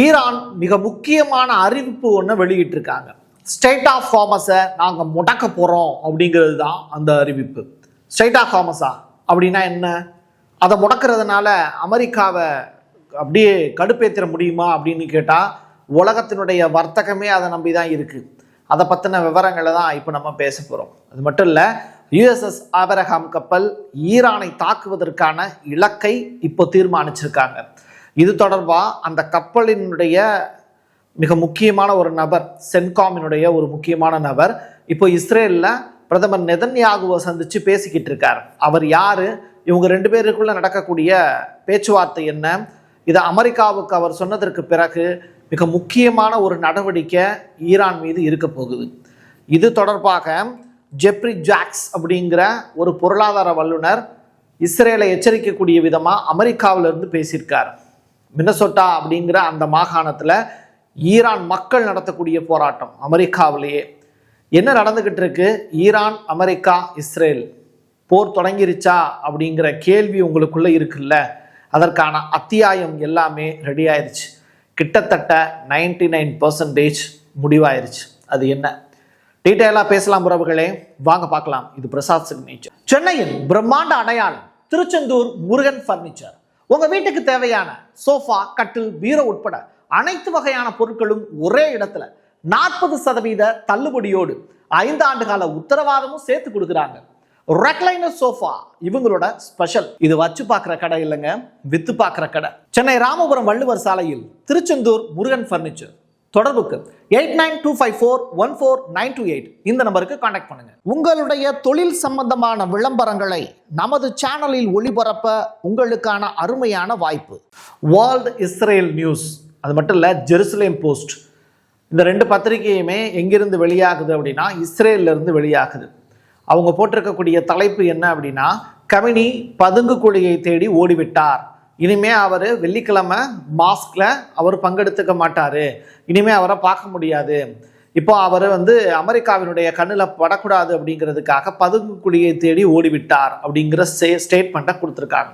Iran மிக முக்கியமான அறிவிப்பு ஒன்று வெளியிட்டிருக்காங்க. ஸ்டேட் ஆஃப் ஹார்மஸை நாங்கள் முடக்க போகிறோம் அப்படிங்கிறது தான் அந்த அறிவிப்பு. ஸ்டேட் ஆஃப் ஹார்மஸா அப்படின்னா என்ன? அதை முடக்கிறதுனால அமெரிக்காவை அப்படியே கடுப்பேற்றிட முடியுமா அப்படின்னு கேட்டால் உலகத்தினுடைய வர்த்தகமே அதை நம்பி தான் இருக்குது. அதை பற்றின விவரங்களை தான் இப்போ நம்ம பேச போகிறோம். அது மட்டும் இல்லை, யுஎஸ்எஸ் ஆபிரகாம் கப்பல் ஈரானை தாக்குவதற்கான இலக்கை இப்போ தீர்மானிச்சிருக்காங்க. இது தொடர்பாக அந்த கப்பலினுடைய மிக முக்கியமான ஒரு நபர், சென்காமினுடைய ஒரு முக்கியமான நபர், இப்போ இஸ்ரேலில் பிரதமர் நெதன்யாகுவை சந்தித்து பேசிக்கிட்டு இருக்கார். அவர் யார்? இவங்க ரெண்டு பேருக்குள்ள நடக்கக்கூடிய பேச்சுவார்த்தை என்ன? இதை அமெரிக்காவுக்கு அவர் சொன்னதற்கு பிறகு மிக முக்கியமான ஒரு நடவடிக்கை ஈரான் மீது இருக்க போகுது. இது தொடர்பாக ஜெப்ரி ஜாக்ஸ் அப்படிங்கிற ஒரு பொருளாதார வல்லுனர் இஸ்ரேலை எச்சரிக்கக்கூடிய விதமாக அமெரிக்காவிலிருந்து பேசியிருக்கார். மினசோட்டா அப்படிங்கிற அந்த மாகாணத்தில் ஈரான் மக்கள் நடத்தக்கூடிய போராட்டம் அமெரிக்காவிலேயே என்ன நடந்துகிட்டு இருக்கு? ஈரான், அமெரிக்கா, இஸ்ரேல் போர் தொடங்கிருச்சா அப்படிங்கிற கேள்வி உங்களுக்குள்ள இருக்குல்ல, அதற்கான அத்தியாயம் எல்லாமே ரெடி ஆயிடுச்சு. கிட்டத்தட்ட 99% முடிவாயிருச்சு. அது என்ன டீட்டெயிலாக பேசலாம் உறவுகளே, வாங்க பார்க்கலாம். இது பிரசாத் சிக்னேச்சர். சென்னையின் பிரம்மாண்ட அடையாளம் திருச்செந்தூர் முருகன் பர்னிச்சர். உங்க வீட்டுக்கு தேவையான சோஃபா, கட்டில், பீரோ உட்பட அனைத்து வகையான பொருட்களும் ஒரே இடத்துல 40% தள்ளுபடியோடு 5 ஆண்டு கால உத்தரவாதமும் சேர்த்து கொடுக்குறாங்க. ரெக்லைனர் சோஃபா இவங்களோட ஸ்பெஷல். இது வச்சு பார்க்குற கடை இல்லைங்க, வித்து பார்க்குற கடை. சென்னை ராமபுரம் வள்ளுவர் சாலையில் திருச்செந்தூர் முருகன் பர்னிச்சர். தொடர்புக்கு 8925414928 இந்த நம்பருக்கு கான்டாக்ட் பண்ணுங்க. உங்களுடைய தொழில் சம்பந்தமான விளம்பரங்களை நமது சேனலில் ஒளிபரப்ப உங்களுக்கான அருமையான வாய்ப்பு. வேர்ல்ட் இஸ்ரேல் நியூஸ், அது மட்டும் இல்லை ஜெருசலேம் போஸ்ட், இந்த 2 பத்திரிகையுமே எங்கிருந்து வெளியாகுது அப்படின்னா இஸ்ரேல்ல இருந்து வெளியாகுது. அவங்க போட்டிருக்கக்கூடிய தலைப்பு என்ன அப்படின்னா, கமினி பதுங்கு குழியை தேடி ஓடிவிட்டார். இனிமே அவர் வெள்ளிக்கிழமை மாஸ்க்ல அவர் பங்கெடுத்துக்க மாட்டாரு, இனிமே அவரை பார்க்க முடியாது. இப்போ அவர் அமெரிக்காவினுடைய கண்ணில் படக்கூடாது அப்படிங்கிறதுக்காக பதுங்கு குழியை தேடி ஓடிவிட்டார் அப்படிங்கிற ஸ்டேட்மெண்ட்டை கொடுத்துருக்காங்க.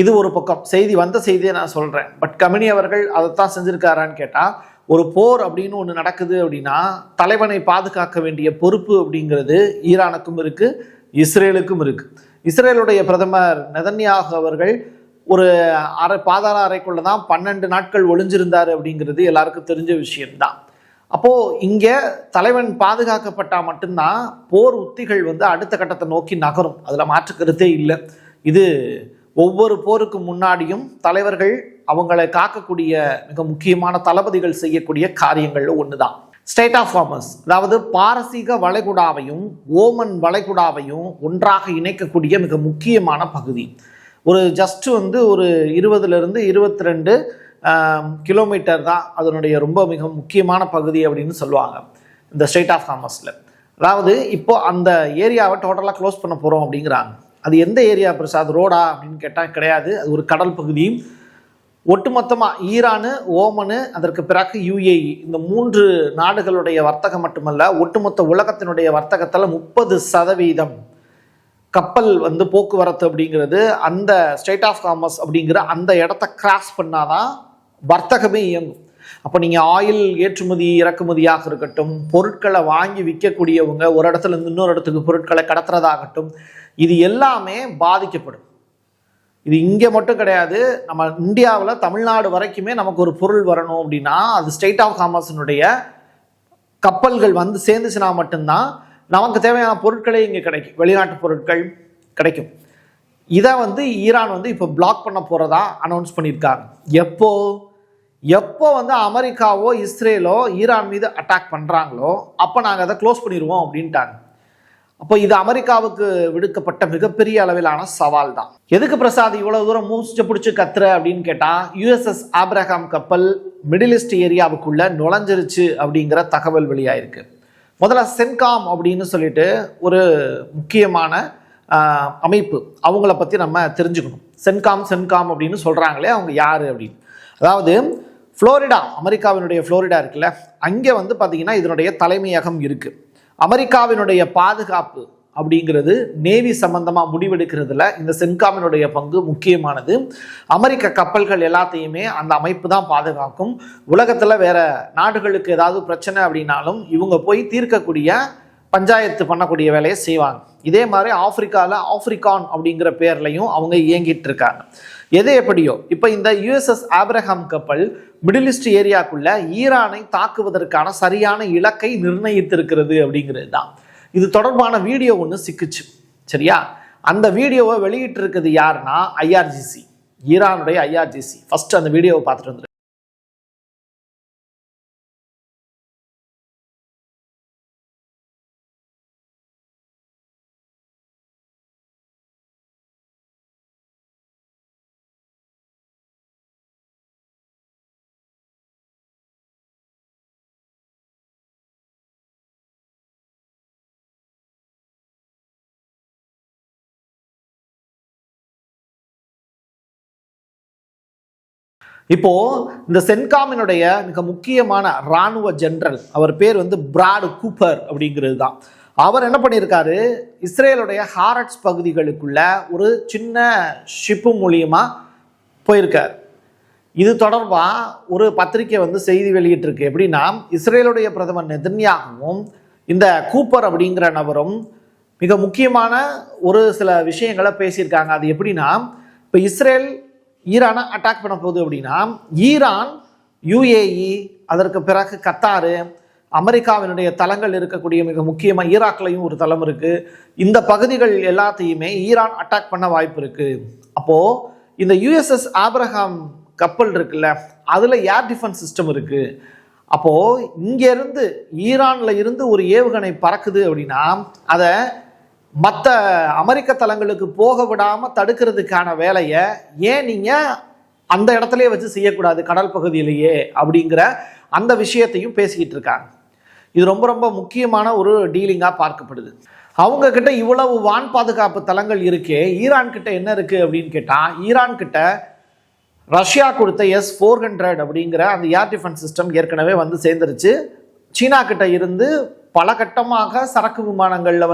இது ஒரு பக்கம் செய்தி, வந்த செய்தியை நான் சொல்றேன். பட் கமினி அவர்கள் அதைத்தான் செஞ்சிருக்காரான்னு கேட்டால், ஒரு போர் அப்படின்னு ஒன்று நடக்குது அப்படின்னா தலைவனை பாதுகாக்க வேண்டிய பொறுப்பு அப்படிங்கிறது ஈரானுக்கும் இருக்கு, இஸ்ரேலுக்கும் இருக்கு. இஸ்ரேலுடைய பிரதமர் நெதன்யாகு அவர்கள் ஒரு பாதாள அறைக்குள்ள தான் 12 நாட்கள் ஒளிஞ்சிருந்தார் அப்படிங்கிறது எல்லாருக்கும் தெரிஞ்ச விஷயம்தான். அப்போ இங்க தலைவன் பாதுகாக்கப்பட்டா மட்டும்தான் போர் உத்திகள் அடுத்த கட்டத்தை நோக்கி நகரும். அதுல மாற்று கருத்தே இல்லை. இது ஒவ்வொரு போருக்கு முன்னாடியும் தலைவர்கள் அவங்களை காக்கக்கூடிய மிக முக்கியமான தளபதிகள் செய்யக்கூடிய காரியங்கள்ல ஒண்ணுதான் ஸ்டேட் ஆஃப் ஹார்மஸ். அதாவது பாரசீக வளைகுடாவையும் ஓமன் வளைகுடாவையும் ஒன்றாக இணைக்கக்கூடிய மிக முக்கியமான பகுதி. ஒரு ஜஸ்ட் ஒரு 20 to 22 கிலோமீட்டர் தான் அதனுடைய ரொம்ப மிக முக்கியமான பகுதி அப்படின்னு சொல்லுவாங்க இந்த ஸ்டேட் ஆஃப் ஹார்மஸ்ல. அதாவது இப்போ அந்த ஏரியாவை டோட்டலாக க்ளோஸ் பண்ண போகிறோம் அப்படிங்கிறாங்க. அது எந்த ஏரியா பிரசாத்? ரோடா அப்படின்னு கேட்டால் கிடையாது, அது ஒரு கடல் பகுதி. ஒட்டுமொத்தமாக ஈரானு, ஓமனு, அதற்கு பிறகு யுஏஇ, இந்த 3 நாடுகளுடைய வர்த்தகம் மட்டுமல்ல, ஒட்டுமொத்த உலகத்தினுடைய வர்த்தகத்தில் 30% கப்பல் போக்குவரத்து அப்படிங்கிறது அந்த ஸ்டேட் ஆஃப் ஹார்மஸ் அப்படிங்கிற அந்த இடத்த கிராஸ் பண்ணாதான் வர்த்தகமே இயங்கும். அப்போ நீங்கள் ஆயில் ஏற்றுமதி இறக்குமதியாக இருக்கட்டும், பொருட்களை வாங்கி விற்கக்கூடியவங்க ஒரு இடத்துல இருந்து இன்னொரு இடத்துக்கு பொருட்களை கடத்துறதாகட்டும், இது எல்லாமே பாதிக்கப்படும். இது இங்கே மட்டும் கிடையாது, நம்ம இந்தியாவில் தமிழ்நாடு வரைக்குமே நமக்கு ஒரு பொருள் வரணும் அப்படின்னா அது ஸ்டேட் ஆஃப் ஹார்மஸினுடைய கப்பல்கள் சேர்ந்துச்சுன்னா மட்டும்தான் நமக்கு தேவையான பொருட்களே இங்கே கிடைக்கும், வெளிநாட்டு பொருட்கள் கிடைக்கும். இதை ஈரான் இப்போ பிளாக் பண்ண போகிறதா அனௌன்ஸ் பண்ணியிருக்காங்க. எப்போ அமெரிக்காவோ இஸ்ரேலோ ஈரான் மீது அட்டாக் பண்ணுறாங்களோ அப்போ நாங்கள் அதை க்ளோஸ் பண்ணிடுவோம் அப்படின்ட்டாங்க. அப்போ இது அமெரிக்காவுக்கு விடுக்கப்பட்ட மிகப்பெரிய அளவிலான சவால் தான். எதுக்கு பிரசாத் இவ்வளவு தூரம் மூச்சு பிடிச்சி கத்துற அப்படின்னு கேட்டால், யுஎஸ்எஸ் ஆபிரகாம் கப்பல் மிடில் ஈஸ்ட் ஏரியாவுக்குள்ள நுழைஞ்சிருச்சு அப்படிங்கிற தகவல் வெளியாயிருக்கு. முதல்ல சென்காம் அப்படின்னு சொல்லிட்டு ஒரு முக்கியமான அமைப்பு, அவங்கள பற்றி நம்ம தெரிஞ்சுக்கணும். சென்காம் அப்படின்னு சொல்கிறாங்களே, அவங்க யார் அப்படின்னு. அதாவது ஃப்ளோரிடா, அமெரிக்காவினுடைய ஃப்ளோரிடா இருக்குல்ல, அங்கே பார்த்தீங்கன்னா இதனுடைய தலைமையகம் இருக்குது. அமெரிக்காவினுடைய பாதுகாப்பு அப்படிங்கிறது நேவி சம்பந்தமா முடிவெடுக்கிறதுல இந்த சென்காமினுடைய பங்கு முக்கியமானது. அமெரிக்க கப்பல்கள் எல்லாத்தையுமே அந்த அமைப்பு தான் பாதுகாக்கும். உலகத்துல வேற நாடுகளுக்கு ஏதாவது பிரச்சனை அப்படின்னாலும் இவங்க போய் தீர்க்கக்கூடிய பஞ்சாயத்து பண்ணக்கூடிய வேலையை செய்வாங்க. இதே மாதிரி ஆப்பிரிக்காவில் ஆப்பிரிக்கான் அப்படிங்கிற பேர்லையும் அவங்க இயங்கிட்டு இருக்காங்க. எது எப்படியோ இப்போ இந்த USS ஆப்ரஹாம் கப்பல் மிடில் ஈஸ்ட் ஏரியாக்குள்ள ஈரானை தாக்குவதற்கான சரியான இலக்கை நிர்ணயித்திருக்கிறது அப்படிங்கிறது தான். இது தொடர்பான வீடியோ ஒன்று சிக்குச்சு. சரியா? அந்த வீடியோவை வெளியிட்டு இருக்குது யாருன்னா IRGC, ஈரானுடைய IRGC. ஃபர்ஸ்ட் அந்த வீடியோவை பார்த்துட்டு வந்துரு. இப்போ இந்த சென்காமினுடைய மிக முக்கியமான இராணுவ ஜெனரல், அவர் பேர் பிராட் கூப்பர் அப்படிங்கிறது தான். அவர் என்ன பண்ணியிருக்காரு, இஸ்ரேலுடைய ஹாரட்ஸ் பகுதிகளுக்குள்ள ஒரு சின்ன ஷிப்பு மூலியமா போயிருக்கார். இது தொடர்பாக ஒரு பத்திரிகை செய்தி வெளியிட்டிருக்கு. எப்படின்னா, இஸ்ரேலுடைய பிரதமர் நெதன்யாகவும் இந்த கூப்பர் அப்படிங்கிற நபரும் மிக முக்கியமான ஒரு சில விஷயங்களை பேசியிருக்காங்க. அது எப்படின்னா, இப்போ இஸ்ரேல் ஈரானை அட்டாக் பண்ண போகுது அப்படின்னா ஈரான், UAE, அதற்கு பிறகு கத்தாரு, அமெரிக்காவினுடைய தளங்கள் இருக்கக்கூடிய மிக முக்கியமாக ஈராக்லையும் ஒரு தளம் இருக்கு. இந்த பகுதிகள் எல்லாத்தையுமே ஈரான் அட்டாக் பண்ண வாய்ப்பு இருக்கு. அப்போ இந்த USS ஆப்ரஹாம் கப்பல் இருக்குல்ல, அதுல ஏர் டிஃபென்ஸ் சிஸ்டம் இருக்கு. அப்போ இங்க இருந்து ஈரான்ல இருந்து ஒரு ஏவுகணை பறக்குது அப்படின்னா அதை மற்ற அமெரிக்க தளங்களுக்கு போக விடாம தடுக்கிறதுக்கான வேலையை ஏன் நீங்க அந்த இடத்துலயே வச்சு செய்யக்கூடாது, கடல் பகுதியிலேயே அப்படிங்கிற அந்த விஷயத்தையும் பேசிக்கிட்டு இருக்காங்க. இது ரொம்ப ரொம்ப முக்கியமான ஒரு டீலிங்கா பார்க்கப்படுது. அவங்க கிட்ட இவ்வளவு வான் பாதுகாப்பு தளங்கள் இருக்கே, ஈரான் கிட்ட என்ன இருக்கு அப்படின்னு கேட்டா, ஈரான் கிட்ட ரஷ்யா கொடுத்த S-400 அப்படிங்கிற அந்த ஏர் டிஃபென்ஸ் சிஸ்டம் ஏற்கனவே சேர்ந்துருச்சு. சீனா கிட்ட இருந்து பல கட்டமாக சரக்கு விமானங்கள்ல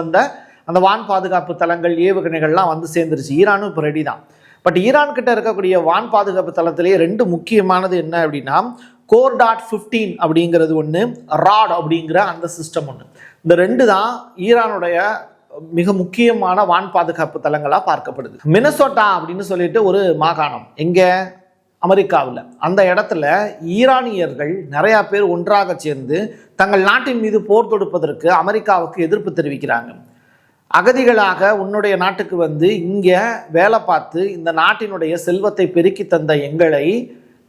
அந்த வான் பாதுகாப்பு தளங்கள், ஏவுகணைகள்லாம் சேர்ந்துருச்சு. ஈரானும் இப்போ ரெடி தான். பட் ஈரான் கிட்ட இருக்கக்கூடிய வான் பாதுகாப்பு தளத்திலேயே ரெண்டு முக்கியமானது என்ன அப்படின்னா, CORDAT-15 அப்படிங்கிறது ஒன்று, ராட் அப்படிங்கிற அந்த சிஸ்டம் ஒன்று. இந்த ரெண்டு தான் ஈரானுடைய மிக முக்கியமான வான் பாதுகாப்பு தளங்களா பார்க்கப்படுது. மினசோட்டா அப்படின்னு சொல்லிட்டு ஒரு மாகாணம் எங்க அமெரிக்காவில், அந்த இடத்துல ஈரானியர்கள் நிறைய பேர் ஒன்றாக சேர்ந்து தங்கள் நாட்டின் மீது போர் தொடுப்பதற்கு அமெரிக்காவுக்கு எதிர்ப்பு தெரிவிக்கிறாங்க. அகதிகளாக உன்னுடைய நாட்டுக்கு இங்க வேலை பார்த்து இந்த நாட்டினுடைய செல்வத்தை பெருக்கி தந்த எங்களை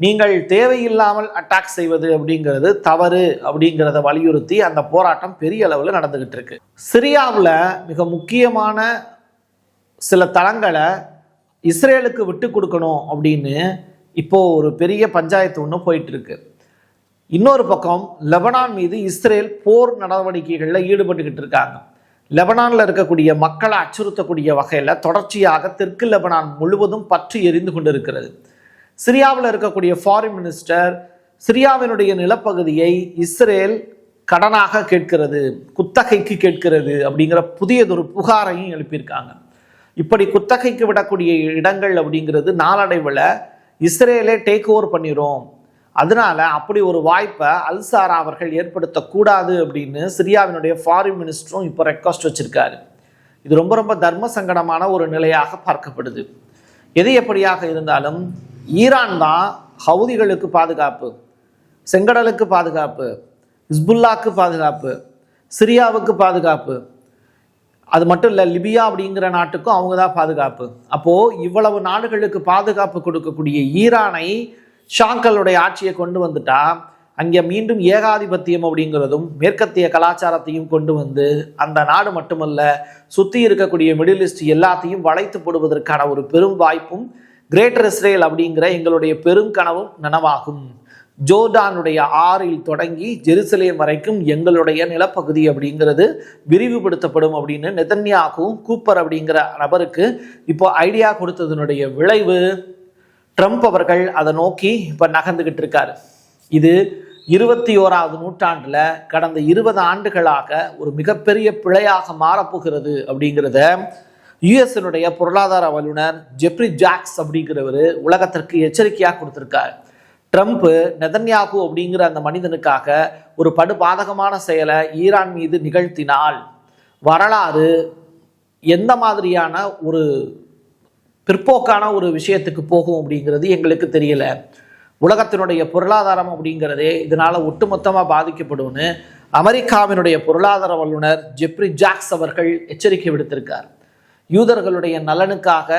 நீங்கள் தேவையில்லாமல் அட்டாக் செய்வது அப்படிங்கிறது தவறு அப்படிங்கிறத வலியுறுத்தி அந்த போராட்டம் பெரிய அளவில் நடந்துகிட்டு இருக்கு. சிரியாவில் மிக முக்கியமான சில தளங்களை இஸ்ரேலுக்கு விட்டு கொடுக்கணும் அப்படின்னு இப்போ ஒரு பெரிய பஞ்சாயத்து ஒன்று போயிட்டு இருக்கு. இன்னொரு பக்கம் லெபனான் மீது இஸ்ரேல் போர் நடவடிக்கைகளில் ஈடுபட்டுக்கிட்டு இருக்காங்க. லெபனானில் இருக்கக்கூடிய மக்களை அச்சுறுத்தக்கூடிய வகையில் தொடர்ச்சியாக தெற்கு லெபனான் முழுவதும் பற்றி எரிந்து கொண்டு இருக்கிறது. சிரியாவில் இருக்கக்கூடிய ஃபாரின் மினிஸ்டர் சிரியாவினுடைய நிலப்பகுதியை இஸ்ரேல் கடனாக கேட்கிறது, குத்தகைக்கு கேட்கிறது அப்படிங்கிற புதியதொரு புகாரையும் எழுப்பியிருக்காங்க. இப்படி குத்தகைக்கு விடக்கூடிய இடங்கள் அப்படிங்கிறது நாளடைவில் இஸ்ரேலே டேக் ஓவர் பண்ணிடும். அதனால அப்படி ஒரு வாய்ப்பை அல்சாரா அவர்கள் ஏற்படுத்தக்கூடாது அப்படின்னு சிரியாவினுடைய ஃபாரின் மினிஸ்டரும் இப்போ ரெக்வஸ்ட் வச்சிருக்காரு. இது ரொம்ப ரொம்ப தர்ம சங்கடமான ஒரு நிலையாக பார்க்கப்படுது. எது எப்படியாக இருந்தாலும் ஈரான் தான் ஹவுதிகளுக்கு பாதுகாப்பு, செங்கடலுக்கு பாதுகாப்பு, ஹிஸ்புல்லாக்கு பாதுகாப்பு, சிரியாவுக்கு பாதுகாப்பு, அது மட்டும் இல்லை லிபியா அப்படிங்கிற நாட்டுக்கும் அவங்க தான் பாதுகாப்பு. அப்போது இவ்வளவு நாடுகளுக்கு பாதுகாப்பு கொடுக்கக்கூடிய ஈரானை ஷாக்களுடைய ஆட்சியை கொண்டு வந்துட்டா அங்கே மீண்டும் ஏகாதிபத்தியம் அப்படிங்கிறதும் மேற்கத்திய கலாச்சாரத்தையும் கொண்டு அந்த நாடு மட்டுமல்ல சுற்றி இருக்கக்கூடிய மிடில் ஈஸ்ட் எல்லாத்தையும் வளைத்து போடுவதற்கான ஒரு பெரும் வாய்ப்பும் கிரேட்டர் இஸ்ரேல் அப்படிங்கிற எங்களுடைய பெரும் கனவும் நனவாகும். ஜோர்டானுடைய ஆறில் தொடங்கி ஜெருசலேம் வரைக்கும் எங்களுடைய நிலப்பகுதி அப்படிங்கிறது விரிவுபடுத்தப்படும் அப்படின்னு நெதன்யாகும் கூப்பர் அப்படிங்கிற நபருக்கு இப்போ ஐடியா கொடுத்ததனுடைய விளைவு ட்ரம்ப் அவர்கள் அதை நோக்கி இப்போ நகர்ந்துகிட்டு இருக்காரு. இது 21வது நூற்றாண்டுல கடந்த 20 ஆண்டுகளாக ஒரு மிகப்பெரிய பிழையாக மாறப்போகிறது அப்படிங்கிறத யுஎஸ்னுடைய பொருளாதார வல்லுநர் ஜெப்ரி ஜாக்ஸ் அப்படிங்கிறவர் உலகத்திற்கு எச்சரிக்கையாக கொடுத்திருக்கார். ட்ரம்ப் நெதன்யாகு அப்படிங்கிற அந்த மனிதனுக்காக ஒரு படுபாதகமான செயலை ஈரான் மீது நிகழ்த்தினால் வரலாறு எந்த மாதிரியான ஒரு பிற்போக்கான ஒரு விஷயத்துக்கு போகும் அப்படிங்கிறது எங்களுக்கு தெரியல. உலகத்தினுடைய பொருளாதாரம் அப்படிங்கிறதே இதனால ஒட்டுமொத்தமாக பாதிக்கப்படும்னு அமெரிக்காவினுடைய பொருளாதார வல்லுநர் ஜெப்ரி ஜாக்ஸ் அவர்கள் எச்சரிக்கை விடுத்திருக்கார். யூதர்களுடைய நலனுக்காக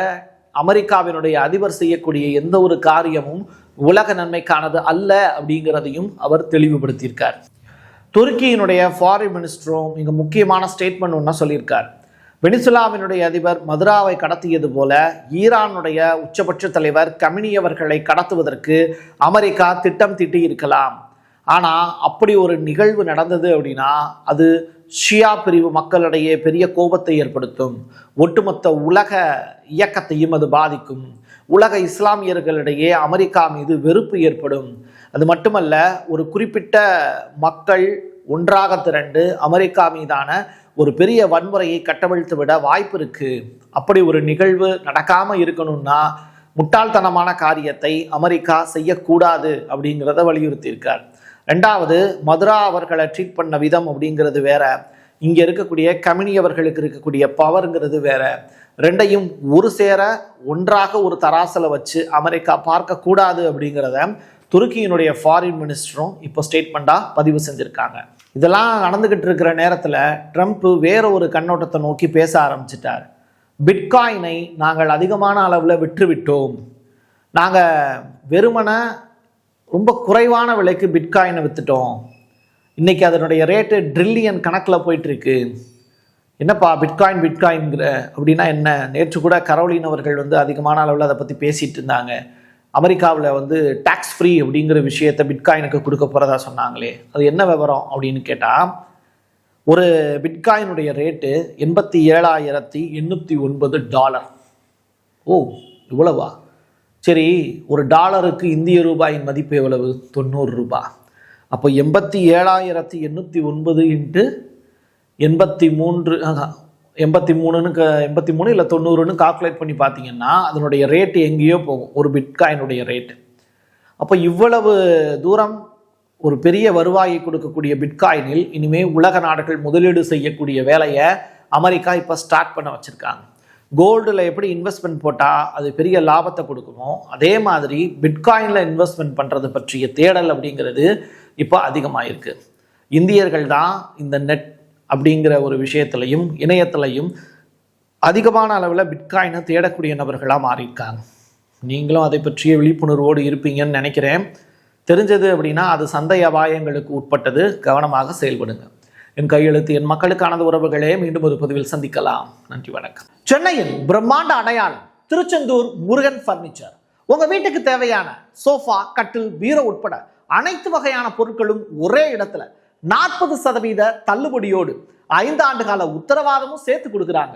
அமெரிக்காவினுடைய அதிபர் செய்யக்கூடிய எந்த ஒரு காரியமும் உலக நன்மைக்கானது அல்ல அப்படிங்கிறதையும் அவர் தெளிவுபடுத்தியிருக்கார். துருக்கியினுடைய ஃபாரின் மினிஸ்டரும் மிக முக்கியமான ஸ்டேட்மெண்ட் ஒன்றா சொல்லியிருக்கார். வெனிசுலாவினுடைய அதிபர் மதுராவை கடத்தியது போல ஈரானுடைய உச்சபட்ச தலைவர் கமினி அவர்களை கடத்துவதற்கு அமெரிக்கா திட்டம் தீட்டி இருக்கலாம். ஆனால் அப்படி ஒரு நிகழ்வு நடந்தது அப்படின்னா அது ஷியா பிரிவு மக்களிடையே பெரிய கோபத்தை ஏற்படுத்தும். ஒட்டுமொத்த உலக இயக்கத்தையும் அது பாதிக்கும். உலக இஸ்லாமியர்களிடையே அமெரிக்கா மீது வெறுப்பு ஏற்படும். அது மட்டுமல்ல, ஒரு குறிப்பிட்ட மக்கள் ஒன்றாக திரண்டு அமெரிக்கா மீதான ஒரு பெரிய வன்முறையை கட்டவிழ்த்து விட வாய்ப்பு இருக்கு. அப்படி ஒரு நிகழ்வு நடக்காமல் இருக்கணும்னா முட்டாள்தனமான காரியத்தை அமெரிக்கா செய்யக்கூடாது அப்படிங்கிறத வலியுறுத்தியிருக்கார். ரெண்டாவது, மதுரா அவர்களை ட்ரீட் பண்ண விதம் அப்படிங்கிறது வேற, இங்கே இருக்கக்கூடிய கமினி அவர்களுக்கு இருக்கக்கூடிய பவருங்கிறது வேற. ரெண்டையும் ஒரு சேர ஒன்றாக ஒரு தராசில் வச்சு அமெரிக்கா பார்க்கக்கூடாது அப்படிங்கிறத துருக்கியினுடைய ஃபாரின் மினிஸ்டரும் இப்போ ஸ்டேட்மெண்ட்டாக பதிவு செஞ்சுருக்காங்க. இதெல்லாம் நடந்துக்கிட்டு இருக்கிற நேரத்தில் ட்ரம்ப் வேற ஒரு கண்ணோட்டத்தை நோக்கி பேச ஆரம்பிச்சிட்டார். பிட்காயினை நாங்கள் அதிகமான அளவில் விற்றுவிட்டோம். நாங்கள் வெறுமனை ரொம்ப குறைவான விலைக்கு பிட்காயினை விற்றுட்டோம். இன்றைக்கி அதனுடைய ரேட்டு ட்ரில்லியன் கணக்கில் போயிட்டுருக்கு. என்னப்பா பிட்காயின்கிற அப்படின்னா என்ன? நேற்று கூட கரோலின் அவர்கள் அதிகமான அளவில் அதை பற்றி பேசிகிட்டு இருந்தாங்க. அமெரிக்காவில் டாக்ஸ் ஃப்ரீ அப்படிங்கிற விஷயத்தை பிட்காயினுக்கு கொடுக்க போகிறதா சொன்னாங்களே, அது என்ன விவரம் அப்படின்னு கேட்டால், ஒரு பிட்காயினுடைய ரேட்டு $87,809. ஓ, இவ்வளவா? சரி, ஒரு டாலருக்கு இந்திய ரூபாயின் மதிப்பு எவ்வளவு? 90 ரூபாய். அப்போ 87,809 இன்ட்டு 83 இல்லை 90ன்னு கால்குலேட் பண்ணி பார்த்தீங்கன்னா அதனுடைய ரேட்டு எங்கேயோ போகும், ஒரு பிட்காயினுடைய ரேட்டு. அப்போ இவ்வளவு தூரம் ஒரு பெரிய வருவாயை கொடுக்கக்கூடிய பிட்காயினில் இனிமேல் உலக நாடுகள் முதலீடு செய்யக்கூடிய வேலையை அமெரிக்கா இப்போ ஸ்டார்ட் பண்ண வச்சுருக்காங்க. கோல்டில் எப்படி இன்வெஸ்ட்மெண்ட் போட்டால் அது பெரிய லாபத்தை கொடுக்குமோ அதே மாதிரி பிட்காயினில் இன்வெஸ்ட்மெண்ட் பண்ணுறது பற்றிய தேடல் அப்படிங்கிறது இப்போ அதிகமாகிருக்கு. இந்தியர்கள் தான் இந்த நெட் அப்படிங்கிற ஒரு விஷயத்துலையும் இணையத்திலையும் அதிகமான அளவில் பிட்காயினை தேடக்கூடிய நபர்களாக மாறியிருக்காங்க. நீங்களும் அதை பற்றிய விழிப்புணர்வோடு இருப்பீங்கன்னு நினைக்கிறேன். தெரிஞ்சது அப்படின்னா அது சந்தை அபாயங்களுக்கு உட்பட்டது, கவனமாக செயல்படுங்க. என் கையெழுத்து என் மக்களுக்கானது உறவுகளே. மீண்டும் ஒரு பதிவில் சந்திக்கலாம். நன்றி, வணக்கம். சென்னையின் பிரம்மாண்ட அடையாளம் திருச்செந்தூர் முருகன் பர்னிச்சர். உங்கள் வீட்டுக்கு தேவையான சோஃபா, கட்டில், பீரோ உட்பட அனைத்து வகையான பொருட்களும் ஒரே இடத்துல 40% தள்ளுபடியோடு 5 ஆண்டு கால உத்தரவாதமும் சேர்த்து கொடுக்குறாங்க.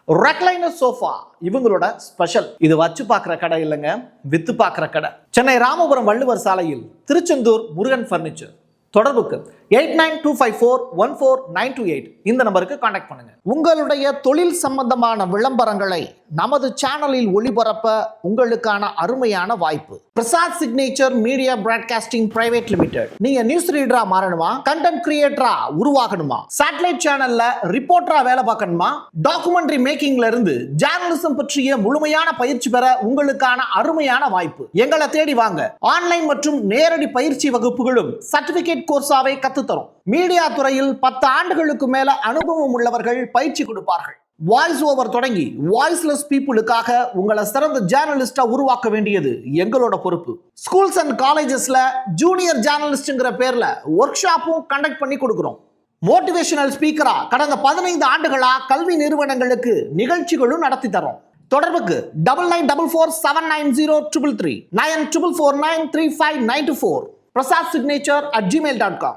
ரெக்லைனர் சோஃபா இவங்களோட ஸ்பெஷல். இது வச்சு பார்க்குற கடை இல்லைங்க, வித்து பார்க்குற கடை. சென்னை ராமபுரம் வள்ளுவர் சாலையில் திருச்செந்தூர் முருகன் பர்னிச்சர். தொடர்புக்கு 8925414928 இந்த நம்பருக்கு கான்டாக்ட் பண்ணுங்க. உங்களுடைய தொழில் சம்பந்தமான விளம்பரங்களை நமது சேனலில் ஒளிபரப்ப உங்களுக்கான அருமையான வாய்ப்பு. Prasad signature media broadcasting private limited. நீங்க நியூஸ் ரீடரா மாறணுமா, கண்டென்ட் கிரியேட்டரா உருவாகணுமா, சேட்டலைட் சேனல்ல ரிப்போர்ட்டரா வேலை பார்க்கணுமா, டாக்குமெண்ட்ரி மேக்கிங்ல இருந்து ஜேர்னலிசம் பற்றிய முழுமையான பயிற்சி பெற உங்களுக்கான அருமையான வாய்ப்பு. எங்களை தேடி வாங்க. ஆன்லைன் மற்றும் நேரடி பயிற்சி வகுப்புகளும் சர்டிபிகேட் கோர்ஸாவை கத்துத்தரும். மீடியா துறையில் 10 ஆண்டுகளுக்கு மேல அனுபவம் உள்ளவர்கள் பயிற்சி கொடுப்பார்கள். வாய்ஸ் ஓவர் தொடங்கி வாய்ஸ்லெஸ் பீப்புளுக்காக உங்களை சிறந்த ஜேர்னலிஸ்டா உருவாக்க வேண்டியது எங்களோட பொறுப்பு. ஸ்கூல்ஸ் அண்ட் காலேஜஸ்ல ஜூனியர் ஜேர்னலிஸ்ட்ங்கிற பேர்ல ஒர்க் ஷாப்பும் கண்டக்ட் பண்ணி கொடுக்கிறோம். மோட்டிவேஷனல் ஸ்பீக்கரா கடந்த 15 ஆண்டுகளா கல்வி நிறுவனங்களுக்கு நிகழ்ச்சிகளும் நடத்தி தரோம். தொடர்புக்கு 9944790333 94493594 prasad signature@gmail.com.